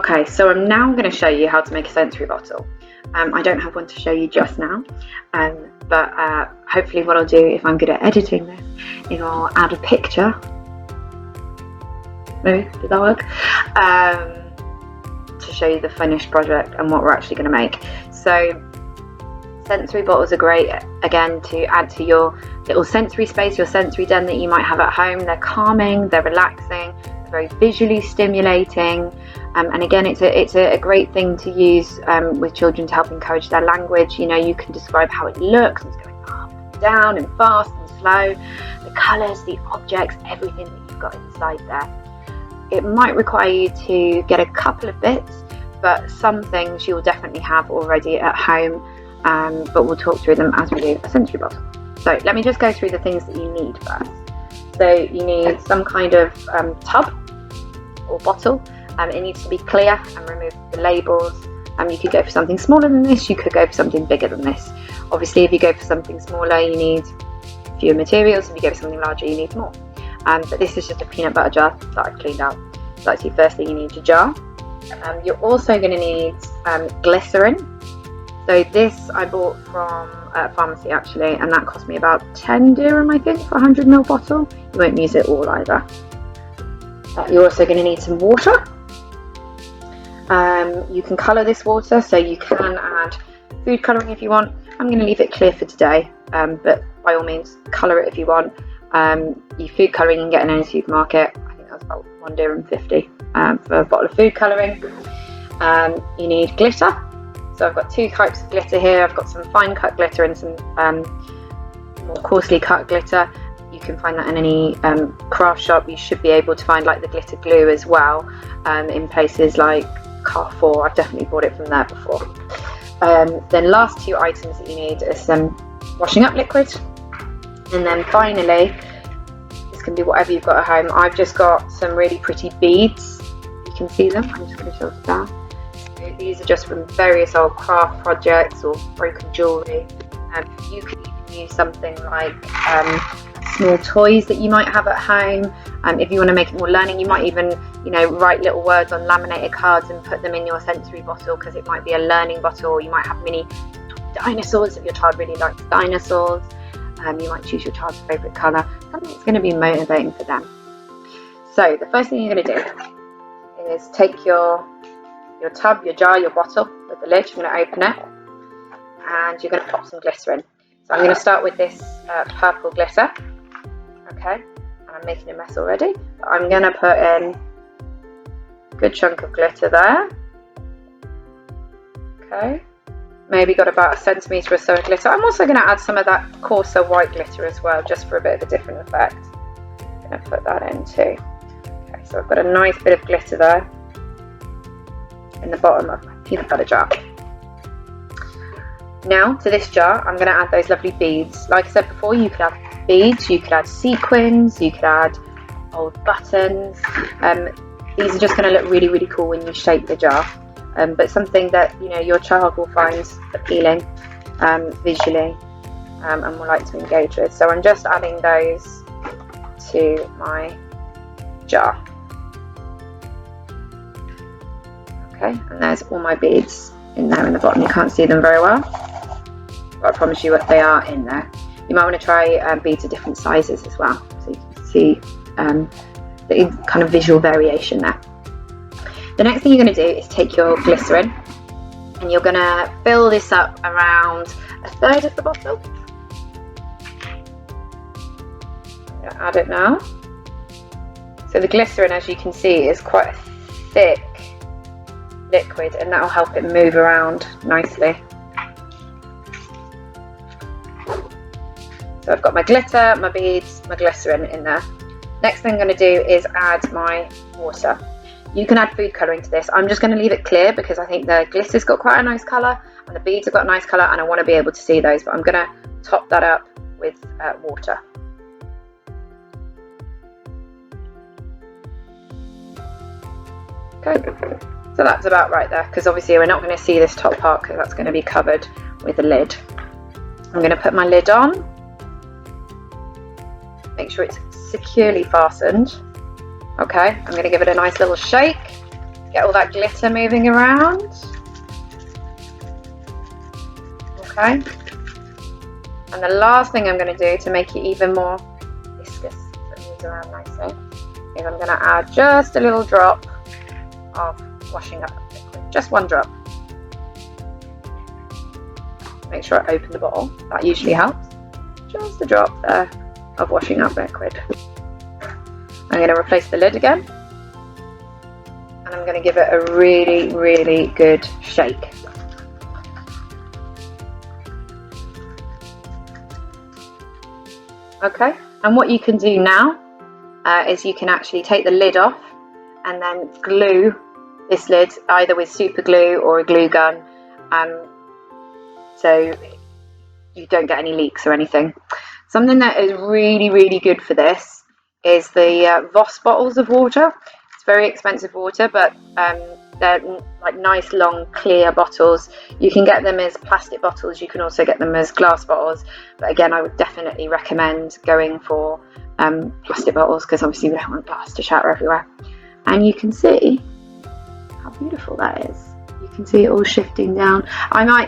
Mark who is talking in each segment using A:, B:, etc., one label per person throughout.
A: Okay, so I'm now going to show you how to make a sensory bottle. I don't have one to show you just now, but hopefully what I'll do, if I'm good at editing this, is I'll add a picture. Maybe, did that work? To show you the finished project and what we're actually going to make. So sensory bottles are great, again, to add to your little sensory space, your sensory den that you might have at home. They're calming, they're relaxing, they're very visually stimulating, and again, it's a great thing to use with children to help encourage their language. You know, you can describe how it looks, and it's going up and down and fast and slow, the colours, the objects, everything that you've got inside there. It might require you to get a couple of bits, but some things you'll definitely have already at home, but we'll talk through them as we do a sensory bottle. So let me just go through the things that you need first. So you need some kind of tub or bottle. It needs to be clear and remove the labels. You could go for something smaller than this, you could go for something bigger than this. Obviously, if you go for something smaller, you need fewer materials. If you go for something larger, you need more. But this is just a peanut butter jar that I've cleaned out. So actually, firstly, you need your jar. You're also going to need glycerin. So this I bought from a pharmacy actually, and that cost me about 10 dirham, I think, for a 100ml bottle. You won't use it all either. You're also going to need some water. You can colour this water, so you can add food colouring if you want. I'm going to leave it clear for today, but by all means, colour it if you want. Your food colouring you can get in any supermarket. I think that's about 1 dirham 50 for a bottle of food colouring. You need glitter. So I've got 2 types of glitter here. I've got some fine cut glitter and some more coarsely cut glitter. You can find that in any craft shop. You should be able to find like the glitter glue as well in places like Carrefour. I've definitely bought it from there before. Then last 2 items that you need is some washing up liquid, and then finally this can be whatever you've got at home. I've just got some really pretty beads. You can see them. I'm just going to show them down. So these are just from various old craft projects or broken jewellery. You could even use something like small toys that you might have at home. If you want to make it more learning, you might even, you know, write little words on laminated cards and put them in your sensory bottle, because it might be a learning bottle. Or you might have mini dinosaurs if your child really likes dinosaurs. You might choose your child's favourite colour, something that's going to be motivating for them. So the first thing you're going to do is take your tub, your jar, your bottle with the lid. You're going to open it and you're going to pop some glitter in. So I'm going to start with this purple glitter. Okay, and I'm making a mess already, but I'm going to put in a good chunk of glitter there. Okay, maybe got about 1 centimetre or so of glitter. I'm also going to add some of that coarser white glitter as well, just for a bit of a different effect. I'm going to put that in too. Okay, so I've got a nice bit of glitter there in the bottom of my peanut butter jar. Now to this jar, I'm going to add those lovely beads. Like I said before, you could add beads, you could add sequins, you could add old buttons. These are just going to look really, really cool when you shape the jar. But something that, you know, your child will find appealing visually and will like to engage with. So I'm just adding those to my jar. Okay, and there's all my beads in there in the bottom. You can't see them very well, but I promise you what they are in there. You might want to try beads of different sizes as well, so you can see the kind of visual variation there. The next thing you're going to do is take your glycerin and you're going to fill this up around 1/3 of the bottle. I'm going to add it now. So the glycerin, as you can see, is quite a thick liquid, and that will help it move around nicely. So I've got my glitter, my beads, my glycerin in there. Next thing I'm going to do is add my water. You can add food colouring to this. I'm just going to leave it clear because I think the glitter's got quite a nice colour and the beads have got a nice colour, and I want to be able to see those, but I'm going to top that up with water. Okay, so that's about right there, because obviously we're not going to see this top part because that's going to be covered with a lid. I'm going to put my lid on, make sure it's securely fastened. Okay, I'm going to give it a nice little shake, Get all that glitter moving around. Okay. And the last thing I'm going to do to make it even more viscous, so it moves around nicely, is I'm going to add just a little drop of washing up liquid, just one drop. Make sure I open the bottle, that usually helps. Just a drop there of washing up liquid. I'm going to replace the lid again, and I'm going to give it a really, really good shake. Okay, and what you can do now is you can actually take the lid off and then glue this lid either with super glue or a glue gun, so you don't get any leaks or anything. Something that is really, really good for this is the Voss bottles of water. It's very expensive water, but they're like nice long clear bottles. You can get them as plastic bottles, you can also get them as glass bottles, but again I would definitely recommend going for plastic bottles, because obviously we don't want glass to shatter everywhere. And you can see how beautiful that is. You can see it all shifting down.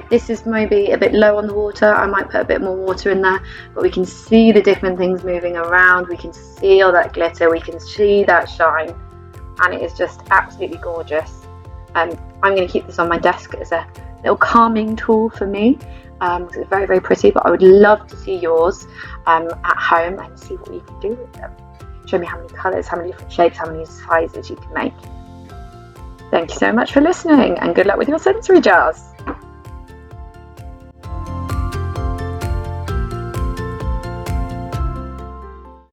A: This is maybe a bit low on the water, I might put a bit more water in there, but we can see the different things moving around, we can see all that glitter, we can see that shine, and it is just absolutely gorgeous. I'm going to keep this on my desk as a little calming tool for me, because it's very, very pretty, but I would love to see yours at home and see what you can do with them. Show me how many colours, how many different shapes, how many sizes you can make. Thank you so much for listening, and good luck with your sensory jars.